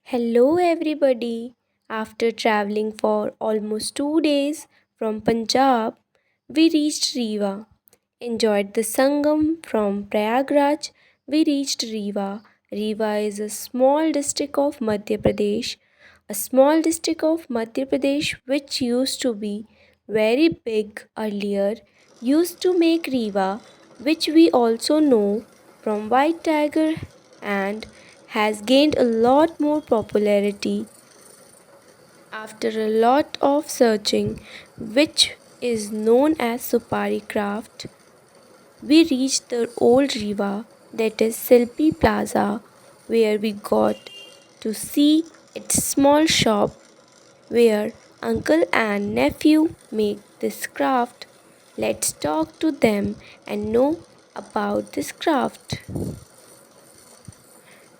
Hello, everybody. After traveling for almost 2 days from Punjab, we reached Rewa. Enjoyed the Sangam from Prayagraj. We reached Rewa. Rewa is a small district of Madhya Pradesh. A small district of Madhya Pradesh, which used to be very big earlier, used to make Rewa, which we also know from White Tiger, and has gained a lot more popularity after a lot of searching, which is known as Supari craft. We reached the old Riva, that is Silpi Plaza, where we got to see its small shop where uncle and nephew make this craft. Let's talk to them and know about this craft.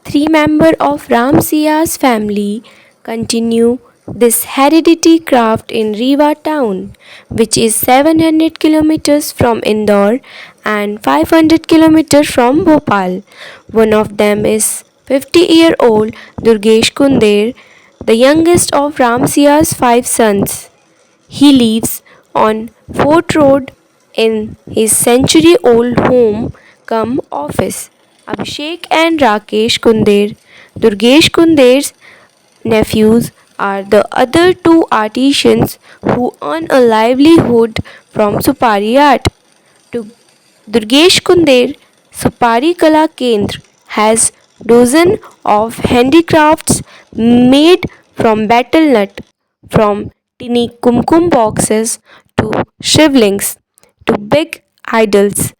Three members of Ram Sia's family continue this hereditary craft in Rewa town, which is 700 kilometers from Indore and 500 kilometers from Bhopal. One of them is 50-year-old Durgesh Kunder, the youngest of Ram Sia's five sons. He lives on Fort Road in his century old home come office. Abhishek and Rakesh Kunder, Durgesh Kunder's nephews, are the other two artisans who earn a livelihood from Supari art. To Durgesh Kunder, Supari Kala Kendra has dozens of handicrafts made from betel nut, from tiny kumkum boxes to shivlings to big idols.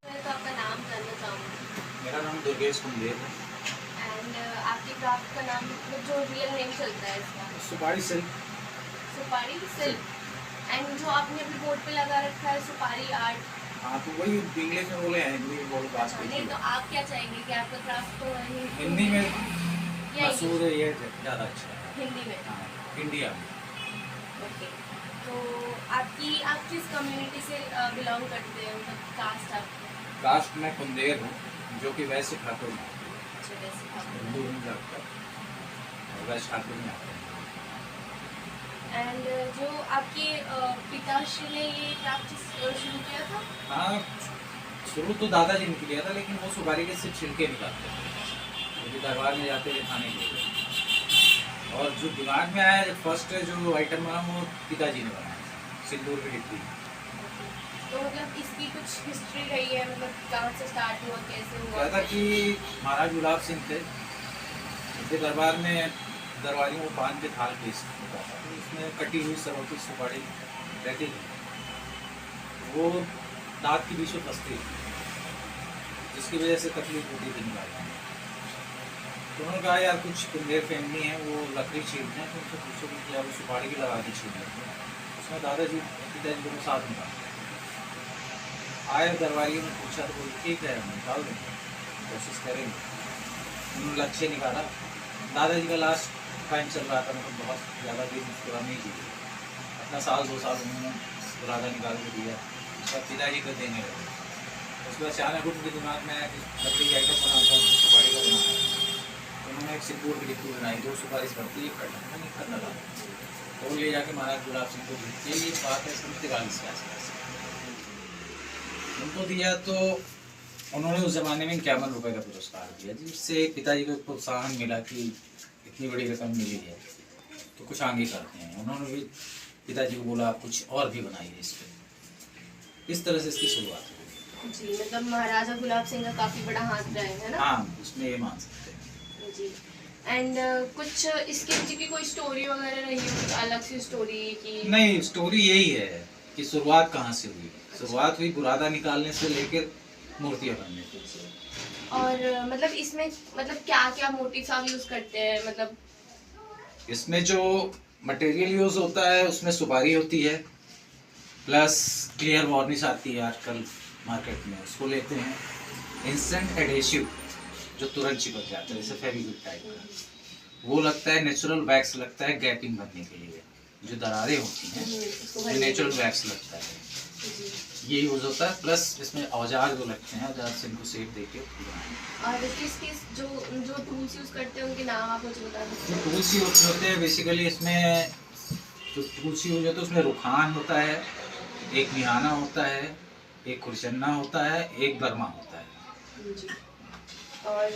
मैं तो आपका नाम जानना चाहूँगी। मेरा नाम दुर्गेश कुंदेर है। And आपके क्राफ्ट का नाम मतलब जो रियल नेम चलता है इसका सुपारी सिल्क। सुपारी सिल्क। एंड जो आपने अपने बोर्ड पे लगा रखा है सुपारी आर्ट। हाँ, तो वही इंग्लिश में बोले हैं, हिंदी में बोलो बात अच्छा, की नहीं थी। तो आप क्या चाहेंगे कि आपका क्राफ्ट तो हिंदी में या मशहूर है, ये ज़्यादा अच्छा है। हिंदी में। हाँ, इंडिया में। ओके, तो आपकी आप किस कम्युनिटी से बिलोंग करते हैं, मतलब कास्ट आपकी? कास्ट में कुंदेर हूँ, जो कि वैसे ठाकुर में अच्छा, वैसे आप। हिंदू नहीं लगता और वैसे ठाकुर में आता है। एंड जो आपके पिताश्री ने ये क्राफ्ट शुरू किया था? हाँ, शुरू तो दादाजी ने किया था, लेकिन वो सुपारी के सिर्फ छिलके निकालते थे क्योंकि दरबार में जाते थे खाने के लिए। और जो दिमाग में आया फर्स्ट जो आइटम बना वो पिताजी ने बनाया, सिंदूर की डिब्बी। तो मतलब इसकी कुछ हिस्ट्री रही है, मतलब कहाँ से स्टार्ट हुआ, कैसे हुआ? क्या था कि महाराज गुलाब सिंह थे, उनके दरबार में दरबारियों को पान के थाल पेश होता था, तो उसमें कटी हुई सरवती सुपारी रहती थी, वो दांत के बीच में फंसती थी, जिसकी वजह से तकलीफ होती थी निकालने में। तो उन्होंने कहा यार कुछ कुंदेर फैमिली है वो लकड़ी छीलते हैं, तो उनसे पूछो कि क्या वो सुपारी भी लगा के छील लेते हैं। उसमें दादाजी पिताजी दोनों साथ में आए, दरबारी में पूछा तो बोले ठीक है हम निकाल देंगे, कोशिश करेंगे। उन्होंने लक्ष्य निकाला। दादाजी का लास्ट टाइम चल रहा था, मतलब बहुत ज़्यादा दिन पूरा नहीं जी, अपना साल 2 साल उन्होंने बुरादा निकाल के दिया, उसका पिताजी को देने लगे। उसके बाद अचानक उनके दिमाग में आया कि लकड़ी का आइटम बनाता हूँ, सुपारी का बनाना है। तो उन्होंने एक सिंदूर की डिब्बी बनाई, 2 सुपारी भरती, एक कटना नहीं करना लगा, तो ले जाके महाराज गुलाब सिंह को दी। ये बात है 43 के आसपास उनको दिया। तो उन्होंने उस ज़माने में 51 रुपये का पुरस्कार दिया, जिससे पिताजी को प्रोत्साहन मिला कि इतनी बड़ी रकम मिली है तो कुछ आगे करते हैं। उन्होंने भी पिताजी को बोला आप कुछ और भी बनाइए इस पर। इस तरह से इसकी शुरुआत हुई जी। मतलब महाराजा गुलाब सिंह का काफी बड़ा हाथ रहा है ना? हाँ, उसमें ये मान सकते हैं जी। एंड कुछ इसके पीछे की कोई स्टोरी वगैरह रही है, कुछ अलग सी स्टोरी की? नहीं, स्टोरी यही है कि शुरुआत कहाँ से हुई। शुरुआत हुई बुरादा निकालने से लेकर मूर्तियाँ बनने की। और मतलब इसमें मतलब क्या क्या मोटिव्स आप यूज करते हैं? मतलब इसमें जो मटेरियल यूज होता है उसमें सुपारी होती है, प्लस क्लियर वार्निश आती है आजकल मार्केट में, उसको लेते हैं। इंस्टेंट एडेसिव जो तुरंत चिपक जाता है, जैसे फेविक्विक टाइप का, वो लगता है। नेचुरल वैक्स लगता है गैपिंग भरने के लिए, जो दरारें होती हैं वो नेचुरल वैक्स लगता है, ये यूज होता है। प्लस इसमें औजार जो लगते हैं, औजार से इनको शेप देके। और किस किस जो जो टूल्स यूज करते हैं उनके नाम आप मुझे बता सकते हैं? टूल्स यूज होते हैं बेसिकली इसमें, जो टूल्स यूज होते हैं उसमें रुखान होता है, एक मिहाना होता है, एक खुरचन्ना होता है, एक बर्मा होता है। जी। और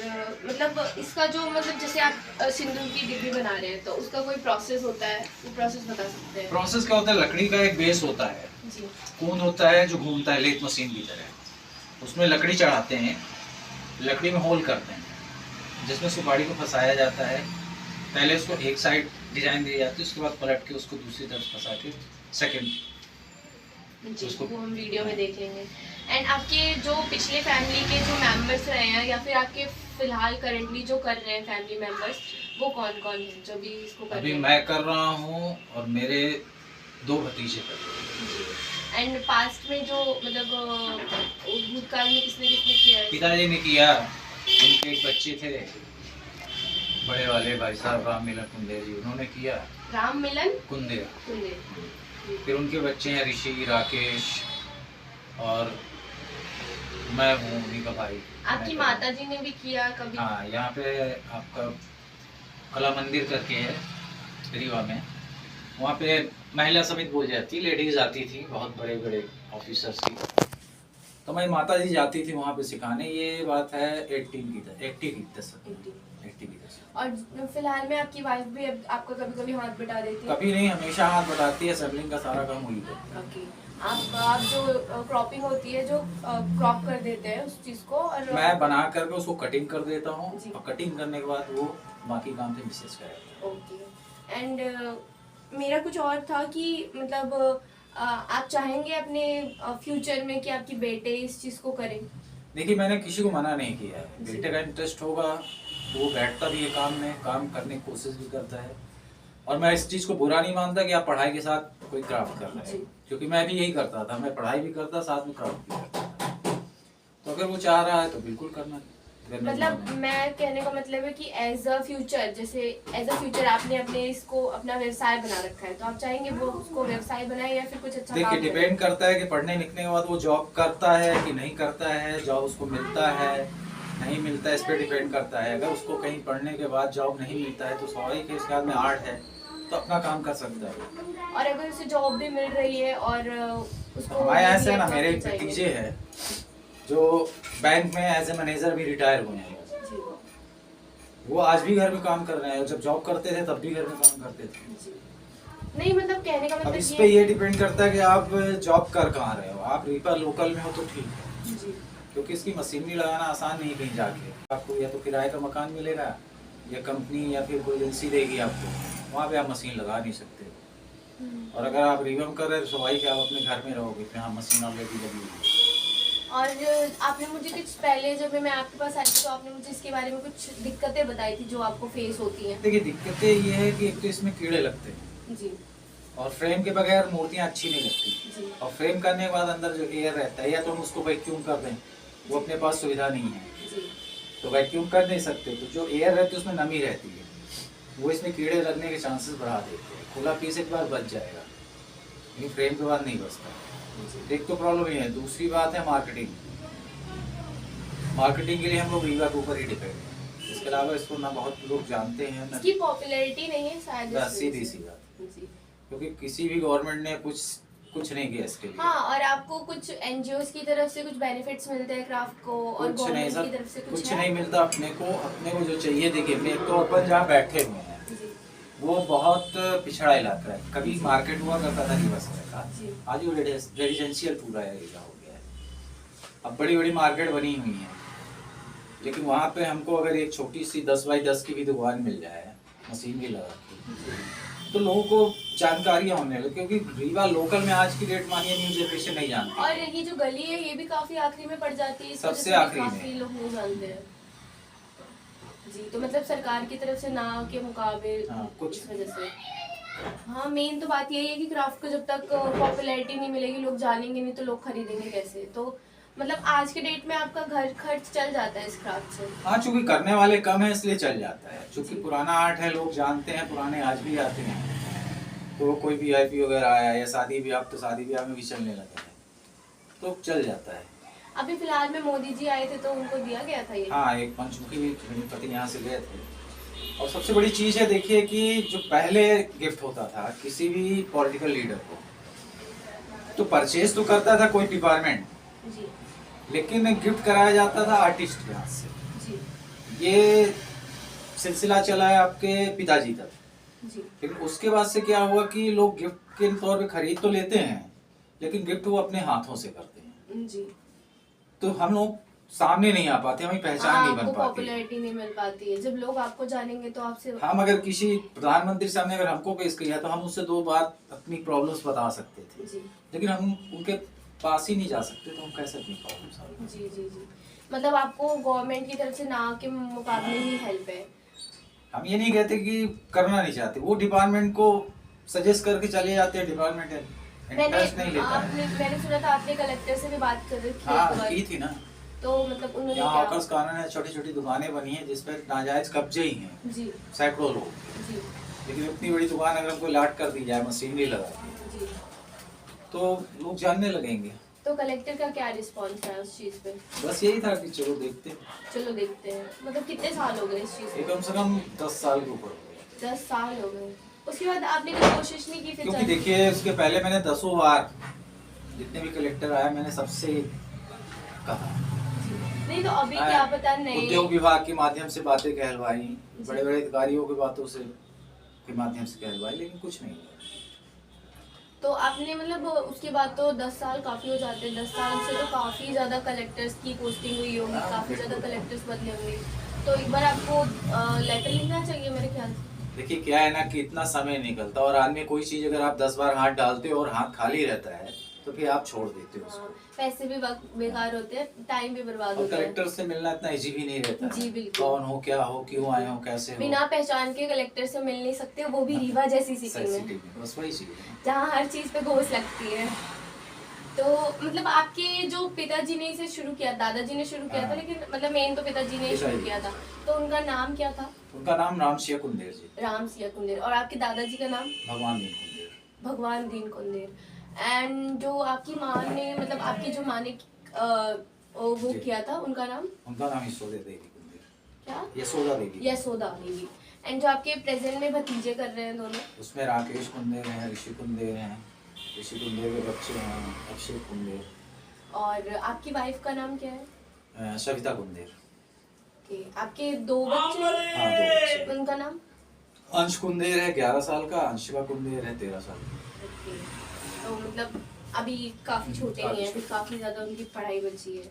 मतलब इसका जो मतलब जैसे आप सिंदूर की डिब्बी बना रहे हैं तो उसका कोई प्रोसेस होता है, वो प्रोसेस बता सकते हैं? प्रोसेस क्या होता है, लकड़ी का एक बेस होता है, जी। कून होता है जो घूमता है लेथ मशीन की तरह, उसमें लकड़ी चढ़ाते हैं, लकड़ी में होल करते हैं, जिसमें सुपारी को फंसाया जाता है। पहले उसको एक साइड डिजाइन दी जाती है, उसके बाद पलट के उसको दूसरी तरफ फंसा के सेकंड जी, वो हम वीडियो में देख लेंगे। एंड आपके जो पिछले फैमिली के जो मेंबर्स रहे हैं या फिर आपके फिलहाल करंटली जो कर रहे हैं फैमिली मेंबर्स, वो कौन कौन है जो भी इसको कर रहे अभी हैं? मैं कर रहा हूँ और मेरे 2 भतीजे कर रहे हैं। एंड पास्ट में जो मतलब भूतकाल में किसने किसने किया है? पिताजी ने किया, उनके एक बच्चे थे बड़े वाले भाई साहब राम मिलन कुंदेर जी, उन्होंने किया। राम मिलन कुंदेर, कुंदेर। फिर उनके बच्चे हैं ऋषि, राकेश, और मैं हूँ उन्हीं का भाई। आपकी माता जी ने भी किया कभी? हाँ, यहाँ पे आपका कला मंदिर करके है रीवा में, वहाँ पे महिला समिति बोल जाती, लेडीज आती थी, बहुत बड़े बड़े ऑफिसर्स की, तो मेरी माता जी जाती थी वहाँ पे सिखाने। ये बात है 80 की दशक। और फिलहाल में आपकी वाइफ भी आपका कभी कभी हाथ बटा देती है? कभी नहीं, हमेशा हाथ बटाती है, असेंबलिंग का सारा काम हुई है। ओके। आप जो क्रॉपिंग होती है, जो क्रॉप कर देते हैं उस चीज को, और मैं बना करके उसको कटिंग कर देता हूँ, जी। और कटिंग करने के बाद वो बाकी काम से मिसेज करेगा। ओके। एंड मेरा कुछ और था कि मतलब आप चाहेंगे अपने फ्यूचर में कि आपकी बेटे इस चीज को करें? देखिए, मैंने किसी को मना नहीं किया है, बेटे का इंटरेस्ट होगा तो वो बैठता भी है काम में, काम करने की कोशिश भी करता है। और मैं इस चीज़ को बुरा नहीं मानता कि आप पढ़ाई के साथ कोई क्राफ्ट कर रहे हैं, क्योंकि मैं भी यही करता था, मैं पढ़ाई भी करता साथ में क्राफ्ट भी करता था। तो अगर वो चाह रहा है तो बिल्कुल करना। मतलब मैं कहने का मतलब है कि एज अ फ्यूचर, जैसे एज अ फ्यूचर आपने अपने इसको अपना व्यवसाय बना रखा है, तो आप चाहेंगे वो उसको व्यवसाय बनाए या फिर कुछ अच्छा देखिए, काम करे? डिपेंड करता है कि पढ़ने लिखने के बाद वो जॉब करता है कि नहीं करता है, जॉब उसको मिलता है नहीं मिलता है, इस पर डिपेंड करता है। अगर उसको कहीं पढ़ने के बाद जॉब नहीं मिलता है तो स्वाभाविक है इसके हाथ में आर्ट है तो अपना काम कर सकता है। और अगर उसे जॉब भी मिल रही है और उसको हमारे यहाँ से ना, अच्छा मेरे एक चाहिए। भतीजे हैं जो बैंक में एज ए मैनेजर भी रिटायर हुए हैं, वो आज भी घर में काम कर रहे हैं, जब जॉब करते थे तब भी घर में काम करते थे। नहीं, मतलब कहने का अब मतलब इस पे ये डिपेंड करता है कि आप जॉब कर कहाँ रहे हो। आप रीपर लोकल में हो तो ठीक है, जी। क्योंकि इसकी मशीनरी लगाना आसान नहीं कहीं जाके। आपको या तो किराए का मकान मिलेगा या कंपनी या फिर कोई एजेंसी देगी आपको, वहाँ पे आप मशीन लगा नहीं सकते। और अगर आप रिवम कर रहे हैं तो स्वाभाविक आप अपने घर में रहोगे, फिर हाँ मशीन ऑलरेडी लगी हुई है। और आपने मुझे कुछ पहले जब मैं आपके पास आई थी तो आपने मुझे इसके बारे में कुछ दिक्कतें बताई थी जो आपको फेस होती हैं। देखिए दिक्कतें ये है कि एक तो इसमें कीड़े लगते हैं जी और फ्रेम के बगैर मूर्तियाँ अच्छी नहीं लगती। जी और फ्रेम करने के बाद अंदर जो एयर रहता है या तो हम उसको वैक्यूम कर दें, वो अपने पास सुविधा नहीं है जी तो वैक्यूम कर नहीं सकते, तो जो एयर रहती है उसमें नमी रहती है, वो इसमें कीड़े लगने के चांसेस बढ़ा देते हैं। खुला पीस एक बार बच जाएगा लेकिन फ्रेम के बाद नहीं बचता। एक तो प्रॉब्लम ये है। दूसरी बात है मार्केटिंग। मार्केटिंग के लिए हम लोग रीवा के ऊपर ही डिपेंड हैं। इसके अलावा इसको ना बहुत लोग जानते हैं ना, इसकी पॉपुलैरिटी नहीं है शायद बस सीधी सी बात, जी। क्योंकि किसी भी गवर्नमेंट ने कुछ नहीं किया इसके लिए। हाँ, और आपको कुछ एनजीओस की तरफ से कुछ बेनिफिट्स मिलते हैं क्राफ्ट को, और कुछ नहीं गवर्नमेंट सर, की तरफ से कुछ है? नहीं मिलता अपने को जो चाहिए। देखिए अपने एक तो अपन जहाँ बैठे हुए हैं जी वो बहुत पिछड़ा इलाका है। कभी मार्केट हुआ करता था रीवा शहर का, जी आज वो रेजिडेंशियल पूरा एरिया हो गया है। अब बड़ी बड़ी मार्केट बनी हुई है, लेकिन वहाँ पे हमको अगर एक छोटी सी 10 बाई 10 की भी दुकान मिल जाए, मशीन भी लगा के, तो लोगों को जानकारियाँ होने लगी। क्योंकि रीवा लोकल में आज की डेट मानिए न्यू जनरेशन नहीं जानती। और ये जो गली है ये भी काफी आखिरी में पड़ जाती है, इस वजह सबसे से भी आखिरी में। काफी लोग नहीं जानते हैं जी। तो मतलब सरकार की तरफ से ना के मुकाबले कुछ इस वजह से। हाँ, मेन तो बात यही है कि क्राफ्ट को जब तक पॉपुलैरिटी नहीं मिलेगी, लोग जानेंगे नहीं तो लोग खरीदेंगे कैसे। तो मतलब आज के डेट में आपका घर खर्च चल जाता है इस क्राफ्ट से? हाँ, चूंकि करने वाले कम है इसलिए चल जाता है। चूंकि पुराना आर्ट है, लोग जानते हैं, पुराने आज भी आते हैं। तो कोई VIP वगैरह आया या शादी ब्याह, तो शादी ब्याह में भी चलने लगा है तो चल जाता है। अभी फिलहाल में मोदी जी आए थे तो उनको दिया गया था ये? हाँ, एक पंचमुखी गणपति यहाँ से गए थे। और सबसे बड़ी चीज़ है देखिए कि जो पहले गिफ्ट होता था किसी भी पॉलिटिकल लीडर को, तो परचेज तो करता था कोई डिपार्टमेंट जी लेकिन गिफ्ट कराया जाता था आर्टिस्ट के हाथ से। जी ये सिलसिला चला है आपके पिताजी तक। जी लेकिन उसके बाद से क्या हुआ कि लोग गिफ्ट के तौर पे खरीद तो लेते हैं लेकिन गिफ्ट वो अपने हाथों से करते हैं। जी तो हम लोग सामने नहीं आ पाते, हमें पहचान नहीं बन आपको पाती। पॉपुलैरिटी नहीं मिल पाती है। जब लोग आपको जानेंगे तो आपसे हम अगर किसी प्रधानमंत्री सामने अगर हमको पेश किया तो हम उससे 2 बार अपनी प्रॉब्लम्स बता सकते थे, जी लेकिन हम उनके पास ही नहीं जा सकते तो हम कैसे अपनी प्रॉब्लम सॉल्व। जी जी जी मतलब आपको गवर्नमेंट की तरफ से ना के मुकाबले ही हेल्प है? हम ये नहीं कहते कि करना नहीं चाहते, वो डिपार्टमेंट को सजेस्ट करके चले जाते हैं, डिपार्टमेंट इंटरेस्ट नहीं लेता है। मैंने सुना था आपने कलेक्टर से भी बात कर रही हाँ, की थी ना। तो मतलब उन्होंने यहाँ क्या? आकर्ष कानून है, छोटी छोटी दुकानें बनी हैं जिस पर नाजायज कब्जे ही हैं, जी सैकड़ों लोग। जी लेकिन इतनी बड़ी दुकान अगर हमको लाट कर दी जाए मशीनरी लगा के, जी तो लोग जानने लगेंगे। तो कलेक्टर का क्या रिस्पॉन्स है उस चीज पे? बस यही था कि चलो देखते हैं। चलो देखते हैं। मतलब कितने साल हो गए इस चीज ये को? कम से कम 10 साल के ऊपर हो गया। 10 साल हो गए। उसके बाद आपने कोई कोशिश नहीं की फिर? क्योंकि देखिए उसके पहले मैंने 10 बार जितने भी कलेक्टर आए मैंने सबसे कहा, नहीं तो अभी क्या पता नहीं। उद्योग विभाग के माध्यम से बातें कहलवाई, बड़े बड़े अधिकारियों की बातों से के माध्यम से कहलवाई, लेकिन कुछ नहीं हुआ। तो आपने मतलब उसके बाद तो 10 साल काफी हो जाते हैं। 10 साल से तो काफी ज्यादा कलेक्टर्स की पोस्टिंग हुई होगी, काफी ज्यादा कलेक्टर्स बदले होंगे। तो एक बार आपको लेटर लिखना चाहिए मेरे ख्याल से। देखिए क्या है ना कि इतना समय निकलता और आदमी कोई चीज अगर आप 10 बार हाथ डालते हो और हाथ खाली रहता है तो फिर आप छोड़ देते हो उसको। पैसे भी बेकार होते हैं, टाइम भी बर्बाद और होता है। कलेक्टर से मिलना इतना इजी भी नहीं रहता है। जी बिल्कुल। कौन हो, क्या हो, क्यों आए हो, कैसे हो। बिना पहचान के कलेक्टर से मिल नहीं सकते, वो भी रीवा जैसी सिटी में, बस वही चीज है। जहाँ हर चीज पे घोष लगती है। तो मतलब आपके जो पिताजी ने इसे शुरू किया, दादाजी ने शुरू किया था, लेकिन मतलब मेन तो पिताजी ने शुरू किया था। तो उनका नाम क्या था? उनका नाम राम सिंह कुंदेर जी। राम सिंह कुंदेर। और आपके दादाजी का नाम? भगवान दीन कुंदेर। भगवान दीन कुंदेर। एंड जो आपकी माँ ने, मतलब आपकी जो माँ ने वो किया था, उनका नाम? उनका नाम यशोदा देवी कुंदेर। क्या? यशोदा देवी। यशोदा देवी। एंड जो आपके प्रेजेंट में भतीजे कर रहे हैं दोनों? उसमें राकेश कुंदेर हैं, ऋषि कुंदेर हैं, ऋषि कुंदेर के बच्चे हैं अक्षय कुंदेर। और आपकी वाइफ का नाम क्या है? सविता कुंदेर। ओके। आपके 2 बच्चे? हाँ, 2 बच्चे। उनका नाम? अंश कुंदेर है 11 साल का, अंशिका कुंदेर है 13 साल की। ओके। तो मतलब अभी काफी छोटे ही हैं, फिर काफी ज्यादा उनकी पढ़ाई बची है।